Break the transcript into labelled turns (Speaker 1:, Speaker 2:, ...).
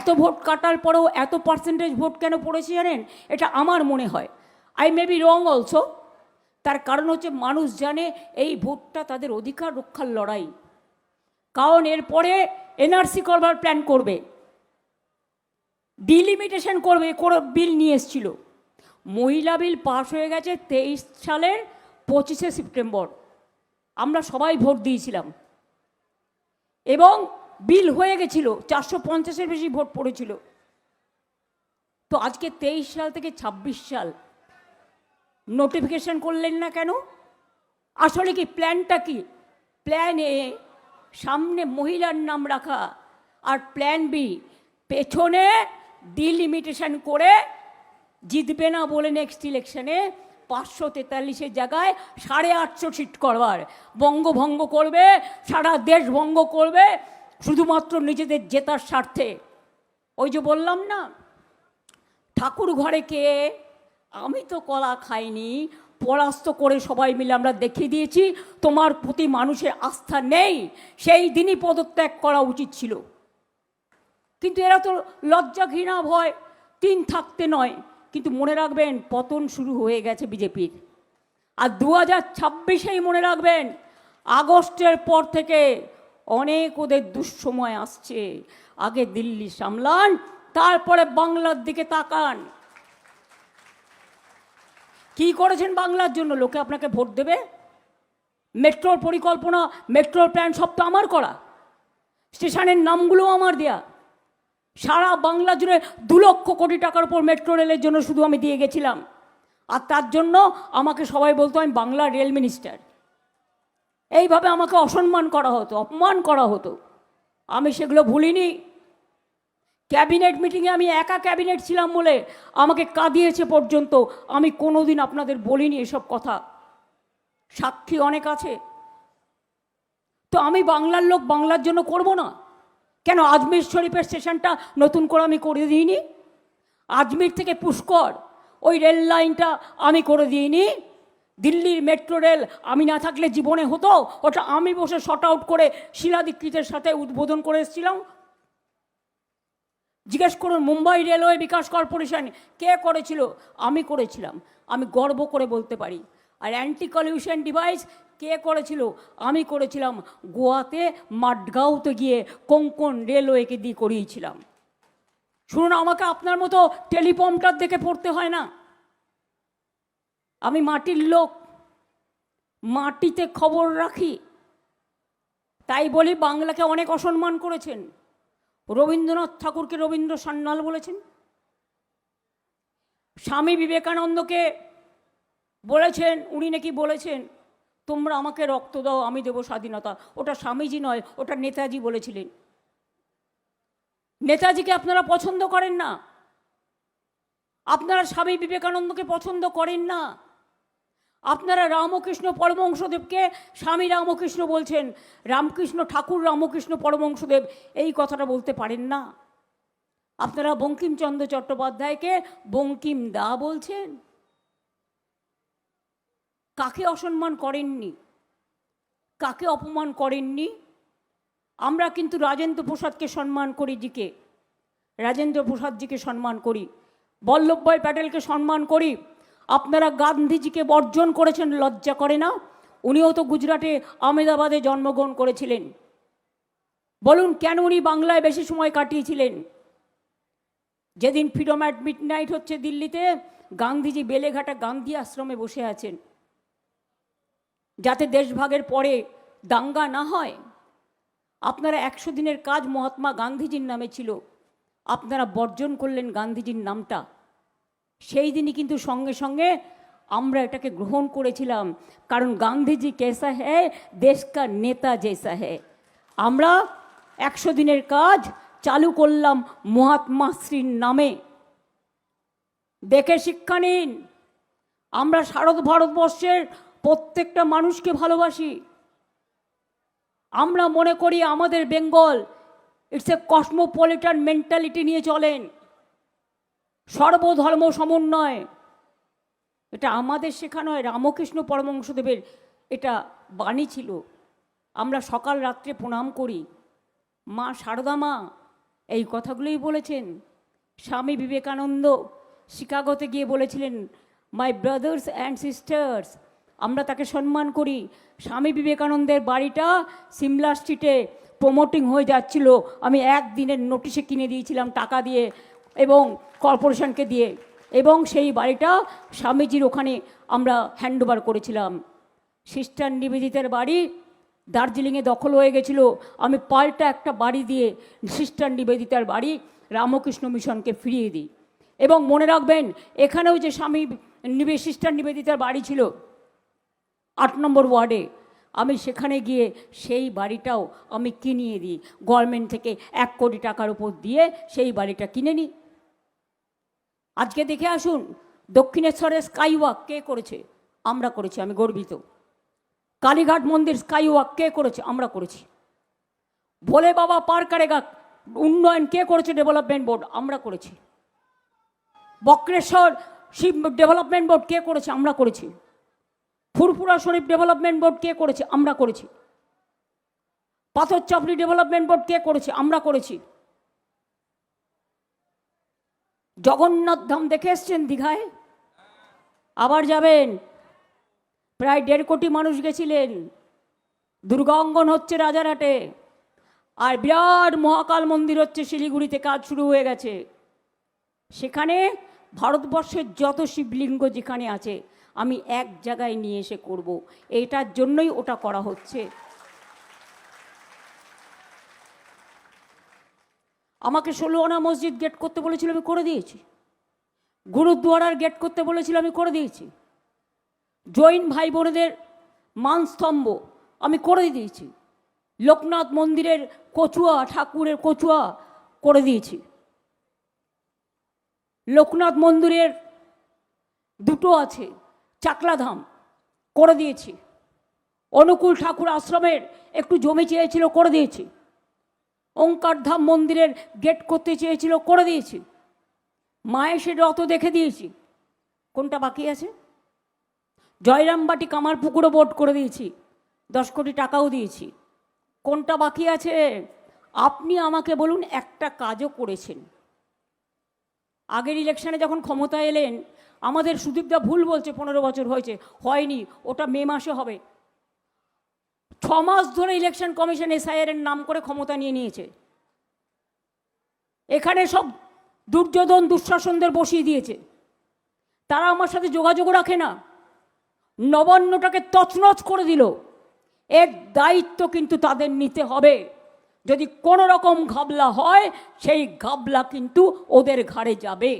Speaker 1: এত ভোট কাটার পরেও এত পার্সেন্টেজ ভোট কেন পড়েছে জানেন? এটা আমার মনে হয়, I may be wrong also. তার কারণ হচ্ছে মানুষ জানে এই ভোটটা তাদের অধিকার রক্ষার লড়াই। কারণ এরপরে এনআরসি করবার প্ল্যান করবে, ডিলিমিটেশন করবে, করে বিল নিয়ে এসেছিল। মহিলা বিল পাস হয়ে গেছে 23 সালের 25শে সেপ্টেম্বর। আমরা সবাই ভোট দিয়েছিলাম এবং বিল হয়ে গেছিল, 450-এর বেশি ভোট পড়েছিল। তো আজকে 23 সাল থেকে 26 সাল নোটিফিকেশন করলেন না কেন? আসলে কি প্ল্যানটা কি? প্ল্যান এ সামনে মহিলার নাম রাখা, আর প্ল্যান বি পেছনে ডিলিমিটেশন করে জিতবে না বলে নেক্সট ইলেকশনে 543-এর জায়গায় 850 সিট করবার, বঙ্গভঙ্গ করবে, সারা দেশ ভঙ্গ করবে শুধুমাত্র নিজেদের জেতার স্বার্থে। ওই যে বললাম না, ঠাকুর ঘরে কে? আমি তো কলা খাইনি, পরাস্ত করে সবাই মিলে আমরা দেখিয়ে দিয়েছি তোমার প্রতি মানুষের আস্থা নেই, সেই দিনই পদত্যাগ করা উচিত ছিল। কিন্তু এরা তো লজ্জা, ঘৃণা, ভয় 3 থাকতে নয়। কিন্তু মনে রাখবেন, পতন শুরু হয়ে গেছে বিজেপির। আর 2026-এই মনে রাখবেন, আগস্টের পর থেকে অনেক ওদের দুঃসময় আসছে। আগে দিল্লি সামলান, তারপরে বাংলার দিকে তাকান। কি করেছেন বাংলার জন্য? লোকে আপনাকে ভোট দেবে? মেট্রোর পরিকল্পনা, মেট্রোর প্ল্যান সব তো আমার করা, স্টেশনের নামগুলো আমার দেয়া। সারা বাংলা জুড়ে 2 লক্ষ কোটি টাকার উপর মেট্রো রেলের জন্য শুধু আমি দিয়ে গেছিলাম। আর তার জন্য আমাকে সবাই বলতো আমি বাংলার রেল মিনিস্টার। এইভাবে আমাকে অসম্মান করা হতো, অপমান করা হতো। আমি সেগুলো ভুলিনি। ক্যাবিনেট মিটিংয়ে আমি একা ক্যাবিনেট ছিলাম বলে আমাকে কাঁদিয়েছে পর্যন্ত। আমি কোনোদিন আপনাদের বলিনি এসব কথা, সাক্ষী অনেক আছে। তো আমি বাংলার লোক, বাংলার জন্য করব না কেন? আজমির শরীফের স্টেশনটা নতুন করে আমি করে দিইনি? আজমির থেকে পুষ্কর ওই রেল লাইনটা আমি করে দিইনি? দিল্লির মেট্রো রেল আমি না থাকলে জীবনে হতো? ওটা আমি বসে শর্ট আউট করে শিলা দীক্ষিতের সাথে উদ্বোধন করে এসেছিলাম। জিজ্ঞেস করুন, মুম্বাই রেলওয়ে বিকাশ কর্পোরেশন কে করেছিল? আমি করেছিলাম, আমি গর্ব করে বলতে পারি। আর অ্যান্টি কলিউশন ডিভাইস কে করেছিল? আমি করেছিলাম। গোয়াতে মাডগাঁওতে গিয়ে কোঙ্কণ রেলওয়েকে দিয়ে করিয়েছিলাম। শুনুন, আমাকে আপনার মতো টেলিপম্পটার দেখে পড়তে হয় না। আমি মাটির লোক, মাটিতে খবর রাখি। তাই বলি বাংলাকে অনেক অসম্মান করেছেন। রবীন্দ্রনাথ ঠাকুরকে রবীন্দ্র সান্যাল বলেছেন, স্বামী বিবেকানন্দকে বলেছেন, উনি নাকি বলেছেন তোমরা আমাকে রক্ত দাও আমি দেব স্বাধীনতা। ওটা স্বামীজি নয়, ওটা নেতাজি বলেছিলেন। নেতাজিকে আপনারা পছন্দ করেন না, আপনারা স্বামী বিবেকানন্দকে পছন্দ করেন না। আপনারা রামকৃষ্ণ পরমহংসদেবকে স্বামী রামকৃষ্ণ বলছেন, রামকৃষ্ণ ঠাকুর রামকৃষ্ণ পরমহংসদেব এই কথাটা বলতে পারেন না। আপনারা বঙ্কিমচন্দ্র চট্টোপাধ্যায়কে বঙ্কিম দা বলছেন। কাকে অসম্মান করেননি, কাকে অপমান করেননি? আমরা কিন্তু রাজেন্দ্র প্রসাদকে সম্মান করি, জিকে রাজেন্দ্র প্রসাদজিকে সম্মান করি, বল্লভভাই প্যাটেলকে সম্মান করি। আপনারা গান্ধীজিকে বর্জন করেছেন, লজ্জা করে না? উনিও তো গুজরাটে আহমেদাবাদে জন্মগ্রহণ করেছিলেন। বলুন কেন উনি বাংলায় বেশি সময় কাটিয়েছিলেন? যেদিন ফ্রিডম অ্যাট মিডনাইট হচ্ছে দিল্লিতে, গান্ধীজি বেলেঘাটা গান্ধী আশ্রমে বসে আছেন, যাতে দেশভাগের পরে দাঙ্গা না হয়। আপনারা 100 দিনের কাজ মহাত্মা গান্ধীজির নামে ছিল, আপনারা বর্জন করলেন গান্ধীজির নামটা। সেই দিনই কিন্তু সঙ্গে সঙ্গে আমরা এটাকে গ্রহণ করেছিলাম, কারণ গান্ধীজি কেসা হ্যায় দেশ কা নেতা জেসা হ্যায়। আমরা 100 দিনের কাজ চালু করলাম মহাত্মা শ্রীর নামে। দেখে শিক্ষা নিন। আমরা সারা ভারতবর্ষের প্রত্যেকটা মানুষকে ভালোবাসি। আমরা মনে করি আমাদের Bengal it's a cosmopolitan mentality নিয়ে চলেন, সর্বধর্ম সমন্বয়। এটা আমাদের শেখা নয়, রামকৃষ্ণ পরমহংসদেবের এটা বাণী ছিল। আমরা সকাল রাত্রে প্রণাম করি। মা শারদা মা এই কথাগুলোই বলেছেন। স্বামী বিবেকানন্দ শিকাগোতে গিয়ে বলেছিলেন, মাই ব্রাদার্স অ্যান্ড সিস্টার্স, আমরা তাকে সম্মান করি। স্বামী বিবেকানন্দের বাড়িটা সিমলা স্ট্রিটে প্রমোটিং হয়ে যাচ্ছিল, আমি একদিনের নোটিশে কিনে দিয়েছিলাম টাকা দিয়ে এবং কর্পোরেশনকে দিয়ে, এবং সেই বাড়িটা স্বামীজির ওখানে আমরা হ্যান্ডওভার করেছিলাম। সিস্টার নিবেদিতার বাড়ি দার্জিলিংয়ে দখল হয়ে গেছিল, আমি পাল্টা একটা বাড়ি দিয়ে সিস্টার নিবেদিতার বাড়ি রামকৃষ্ণ মিশনকে ফিরিয়ে দিই। এবং মনে রাখবেন, এখানেও যে সিস্টার নিবেদিতার বাড়ি ছিল 8 নম্বর ওয়ার্ডে, আমি সেখানে গিয়ে সেই বাড়িটাও আমি কিনিয়ে দিই, গভর্নমেন্ট থেকে 1 কোটি টাকার উপর দিয়ে সেই বাড়িটা কিনে নিই। আজকে দেখে আসুন, দক্ষিণেশ্বরের স্কাই ওয়াক কে করেছে? আমরা করেছি, আমি গর্বিত। কালীঘাট মন্দির স্কাই ওয়াক কে করেছে? আমরা করেছি। ভোলে বাবা পার্কারেগা উন্নয়ন কে করেছে? ডেভেলপমেন্ট বোর্ড, আমরা করেছি। বক্রেশ্বর শিব ডেভেলপমেন্ট বোর্ড কে করেছে? আমরা করেছি। ফুরফুরা শরীফ ডেভেলপমেন্ট বোর্ড কে করেছে? আমরা করেছি। পাথর চাপড়ি ডেভেলপমেন্ট বোর্ড কে করেছে? আমরা করেছি। জগন্নাথ ধাম দেখে এসছেন দীঘায়? আবার যাবেন। প্রায় 1.5 কোটি মানুষ গেছিলেন। দুর্গা অঙ্গন হচ্ছে রাজারহাটে, আর বিরাট মহাকাল মন্দির হচ্ছে শিলিগুড়িতে, কাজ শুরু হয়ে গেছে। সেখানে ভারতবর্ষের যত শিবলিঙ্গ যেখানে আছে আমি এক জায়গায় নিয়ে এসে করব, এটার জন্যই ওটা করা হচ্ছে। আমাকে 16 আনা মসজিদ গেট করতে বলেছিল, আমি করে দিয়েছি। গুরুদ্বারার গেট করতে বলেছিল, আমি করে দিয়েছি। জৈন ভাই বোনেদের মানস্তম্ভ আমি করে দিয়েছি। লোকনাথ মন্দিরের কচুয়া, ঠাকুরের কচুয়া করে দিয়েছি। লোকনাথ মন্দিরের 2টো আছে, চাকলাধাম করে দিয়েছি। অনুকূল ঠাকুর আশ্রমের একটু জমি চেয়েছিল, করে দিয়েছি। ওঙ্কার ধাম মন্দিরের গেট করতে চেয়েছিল, করে দিয়েছি। মায়ের রথ দেখে দিয়েছি। কোনটা বাকি আছে? জয়রামবাটি কামারপুকুরও বোর্ড করে দিয়েছি, 10 কোটি টাকাও দিয়েছি। কোনটা বাকি আছে? আপনি আমাকে বলুন একটা কাজও করেছেন? আগের ইলেকশনে যখন ক্ষমতায় এলেন, আমাদের সুদীপদা ভুল বলছে, 15 বছর হয়েছে, হয়নি, ওটা মে মাসে হবে। 6 মাস ধরে ইলেকশন কমিশন SIR এর নাম করে ক্ষমতা নিয়ে নিয়েছে। এখানে সব দুর্যোধন দুঃশাসনদের বসিয়ে দিয়েছে। তারা আমার সাথে যোগাযোগ রাখে না, নবান্নটাকে তছনছ করে দিল। এর দায়িত্ব কিন্তু তাদের নিতে হবে। যদি কোনো রকম ঘাবলা হয়, সেই ঘাবলা কিন্তু ওদের ঘাড়ে যাবে।